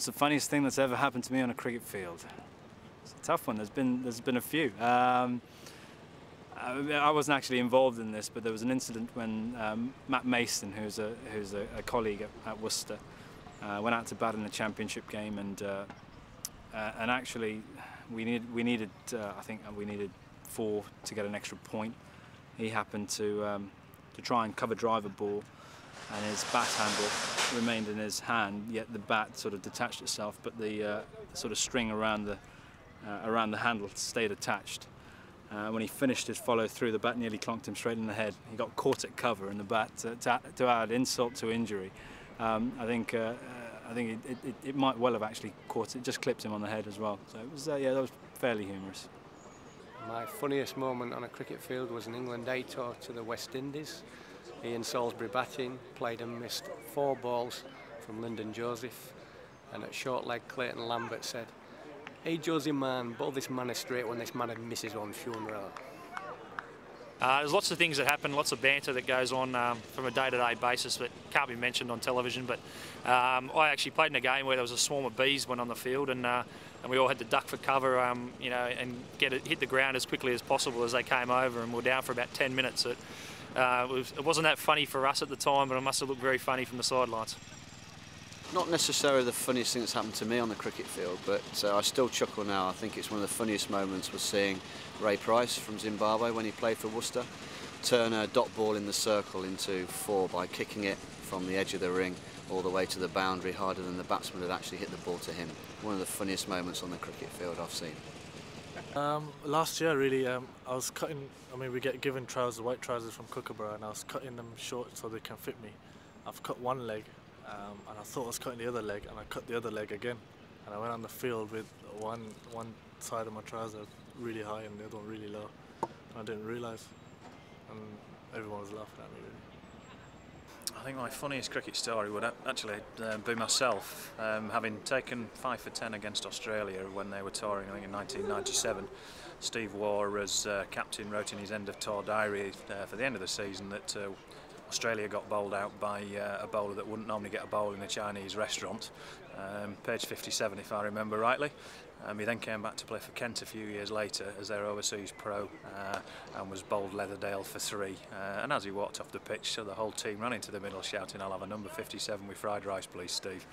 What's the funniest thing that's ever happened to me on a cricket field? It's a tough one. There's been a few. I wasn't actually involved in this, but there was an incident when Matt Mason, who's a colleague at Worcester, went out to bat in the championship game, and actually we needed I think we needed 4 to get an extra point. He happened to try and cover drive a ball, and his bat handle remained in his hand, yet the bat sort of detached itself, but the sort of string around the handle stayed attached. When he finished his follow through, the bat nearly clonked him straight in the head. He got caught at cover, and the bat, to add insult to injury, I think it might well have actually caught it, just clipped him on the head as well. So it was, yeah, that was fairly humorous. My funniest moment on a cricket field was an England A tour to the West Indies. Ian Salisbury batting, played and missed 4 balls from Lyndon Joseph, and at short leg Clayton Lambert said, "Hey Josie man, bowl this man straight when this man misses on funeral." There's lots of things that happen, lots of banter that goes on from a day-to-day basis that can't be mentioned on television. But I actually played in a game where there was a swarm of bees went on the field, and we all had to duck for cover, you know, and hit the ground as quickly as possible as they came over, and we were down for about 10 minutes. It wasn't that funny for us at the time, but it must have looked very funny from the sidelines. Not necessarily the funniest thing that's happened to me on the cricket field, but I still chuckle now. I think it's one of the funniest moments was seeing Ray Price from Zimbabwe, when he played for Worcester, turn a dot ball in the circle into 4 by kicking it from the edge of the ring all the way to the boundary, harder than the batsman had actually hit the ball to him. One of the funniest moments on the cricket field I've seen. Last year, really, I was cutting. I mean, we get given trousers, white trousers from Kookaburra, and I was cutting them short so they can fit me. I've cut one leg. And I thought I was cutting the other leg, and I cut the other leg again, and I went on the field with one side of my trouser really high and the other one really low, and I didn't realise, and everyone was laughing at me really. I think my funniest cricket story would actually be myself, having taken 5 for 10 against Australia when they were touring, I think in 1997. Steve Waugh, as captain, wrote in his end of tour diary for the end of the season that Australia got bowled out by a bowler that wouldn't normally get a bowl in a Chinese restaurant, page 57 if I remember rightly. He then came back to play for Kent a few years later as their overseas pro, and was bowled Leatherdale for 3. And as he walked off the pitch, so the whole team ran into the middle shouting, "I'll have a number 57 with fried rice please, Steve."